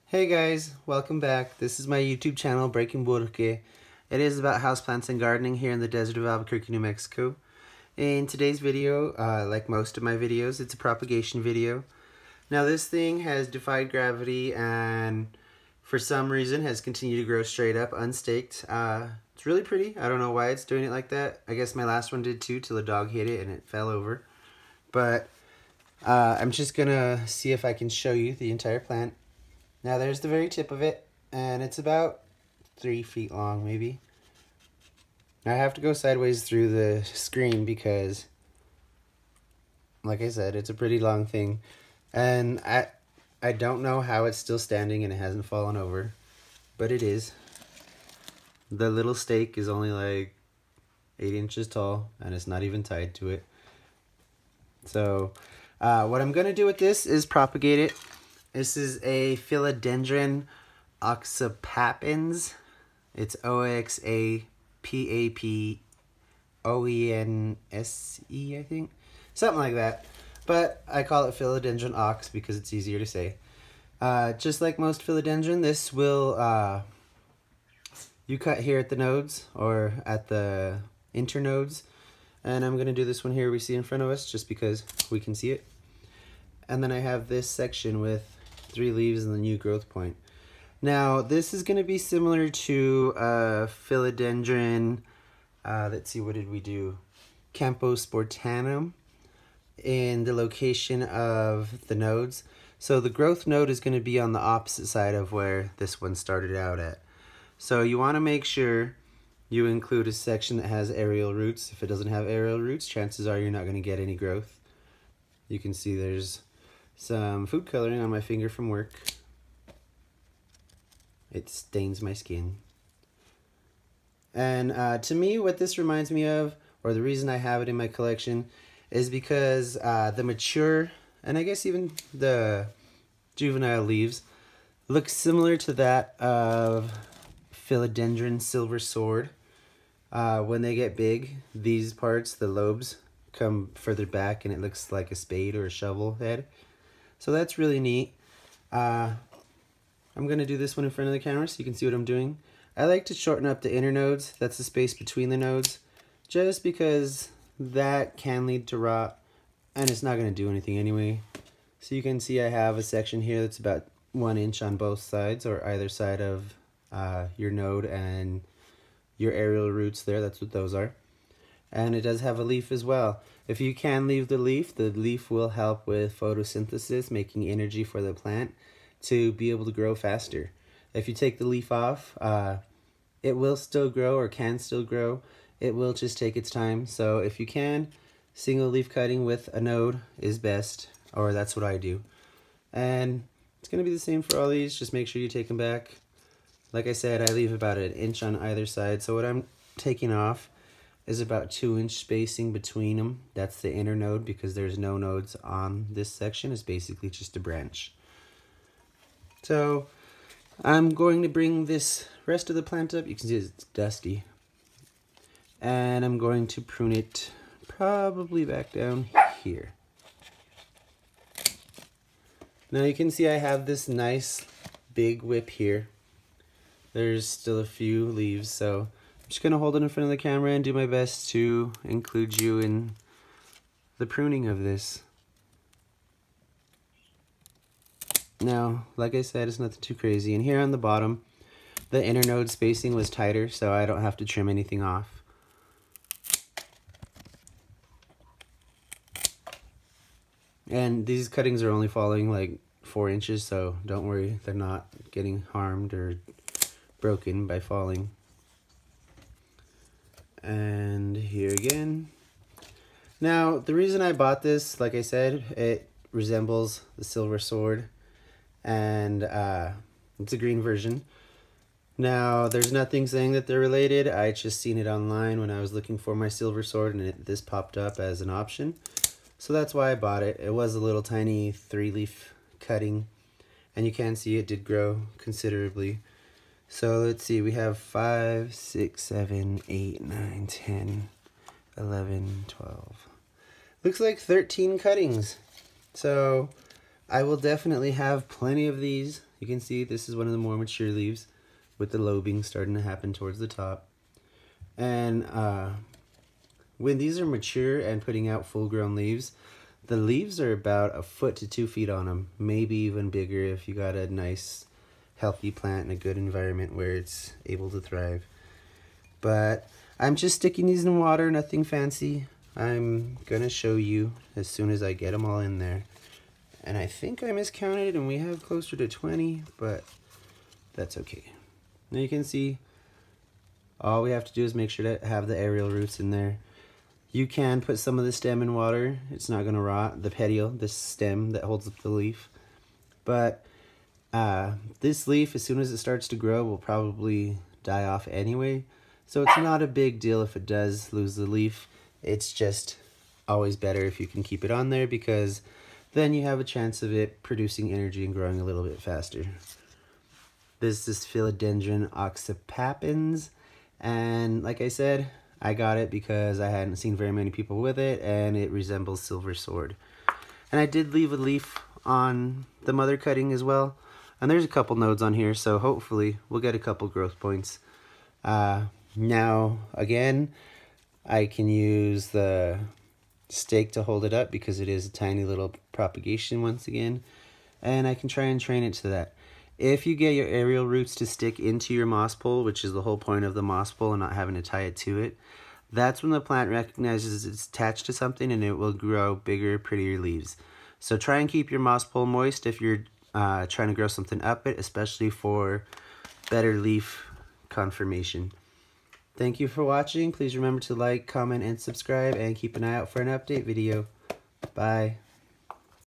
Hey guys, welcome back. This is my YouTube channel, Breaking Burke. It is about houseplants and gardening here in the desert of Albuquerque, New Mexico. In today's video, like most of my videos, it's a propagation video. Now this thing has defied gravity and for some reason has continued to grow straight up, unstaked. It's really pretty. I don't know why it's doing it like that. I guess my last one did too, till a dog hit it and it fell over. But I'm just gonna see if I can show you the entire plant. Now there's the very tip of it, and it's about 3 feet long, maybe. Now I have to go sideways through the screen because, like I said, it's a pretty long thing. And I don't know how it's still standing and it hasn't fallen over, but it is. The little stake is only like 8 inches tall, and it's not even tied to it. So, what I'm going to do with this is propagate it. This is a Philodendron Oxapapense. It's Oxapapense, I think. Something like that. But I call it Philodendron Ox because it's easier to say. Just like most philodendron, this will, you cut here at the nodes or at the internodes. And I'm going to do this one here we see in front of us just because we can see it. And then I have this section with 3 leaves and the new growth point. Now this is going to be similar to Philodendron, let's see, what did we do? Camposportanum in the location of the nodes. So the growth node is going to be on the opposite side of where this one started out at. So you want to make sure you include a section that has aerial roots. If it doesn't have aerial roots, chances are you're not going to get any growth. You can see there's some food coloring on my finger from work. It stains my skin. And to me, what this reminds me of, or the reason I have it in my collection, is because the mature, and I guess even the juvenile leaves, look similar to that of Philodendron silver sword. When they get big, these parts, the lobes, come further back and it looks like a spade or a shovel head. So that's really neat. I'm going to do this one in front of the camera so you can see what I'm doing. I like to shorten up the inner nodes, that's the space between the nodes, just because that can lead to rot and it's not going to do anything anyway. So you can see I have a section here that's about 1 inch on both sides, or either side of your node and your aerial roots there, that's what those are. And it does have a leaf as well. If you can leave the leaf will help with photosynthesis, making energy for the plant to be able to grow faster. If you take the leaf off, it will still grow, or can still grow. It will just take its time. So if you can, single leaf cutting with a node is best, or that's what I do. And it's going to be the same for all these. Just make sure you take them back. Like I said, I leave about 1 inch on either side. So what I'm taking off is about 2 inch spacing between them. That's the inner node because there's no nodes on this section. It's basically just a branch. So I'm going to bring this rest of the plant up. You can see it's dusty. And I'm going to prune it probably back down here. Now you can see I have this nice big whip here. There's still a few leaves, so I'm just going to hold it in front of the camera and do my best to include you in the pruning of this. Now, like I said, it's nothing too crazy. And here on the bottom, the inner node spacing was tighter, so I don't have to trim anything off. And these cuttings are only falling like 4 inches, so don't worry, they're not getting harmed or broken by falling. And here again. Now, the reason I bought this, like I said, it resembles the silver sword, and it's a green version. Now, there's nothing saying that they're related. I just seen it online when I was looking for my silver sword, and this popped up as an option. So that's why I bought it. It was a little tiny 3-leaf cutting, and you can see it did grow considerably. So let's see, we have 5, 6, 7, 8, 9, 10, 11, 12. Looks like 13 cuttings. So I will definitely have plenty of these. You can see this is one of the more mature leaves with the lobing starting to happen towards the top. And when these are mature and putting out full-grown leaves, the leaves are about 1 foot to 2 feet on them, maybe even bigger if you got a nice healthy plant in a good environment where it's able to thrive. But I'm just sticking these in water, nothing fancy. I'm gonna show you as soon as I get them all in there. And I think I miscounted and we have closer to 20, but that's okay. Now you can see all we have to do is make sure to have the aerial roots in there. You can put some of the stem in water. It's not gonna rot, the petiole, this stem that holds up the leaf. But this leaf, as soon as it starts to grow, will probably die off anyway. So it's not a big deal if it does lose the leaf. It's just always better if you can keep it on there, because then you have a chance of it producing energy and growing a little bit faster. This is Philodendron Oxapapense, and like I said, I got it because I hadn't seen very many people with it, and it resembles silver sword. And I did leave a leaf on the mother cutting as well, and there's a couple nodes on here, so hopefully we'll get a couple growth points. Now again, I can use the stake to hold it up because it is a tiny little propagation once again, and I can try and train it to that. If you get your aerial roots to stick into your moss pole, which is the whole point of the moss pole and not having to tie it to it, that's when the plant recognizes it's attached to something and it will grow bigger, prettier leaves. So try and keep your moss pole moist if you're trying to grow something up it, especially for better leaf conformation. Thank you for watching. Please remember to like, comment, and subscribe, and keep an eye out for an update video. Bye.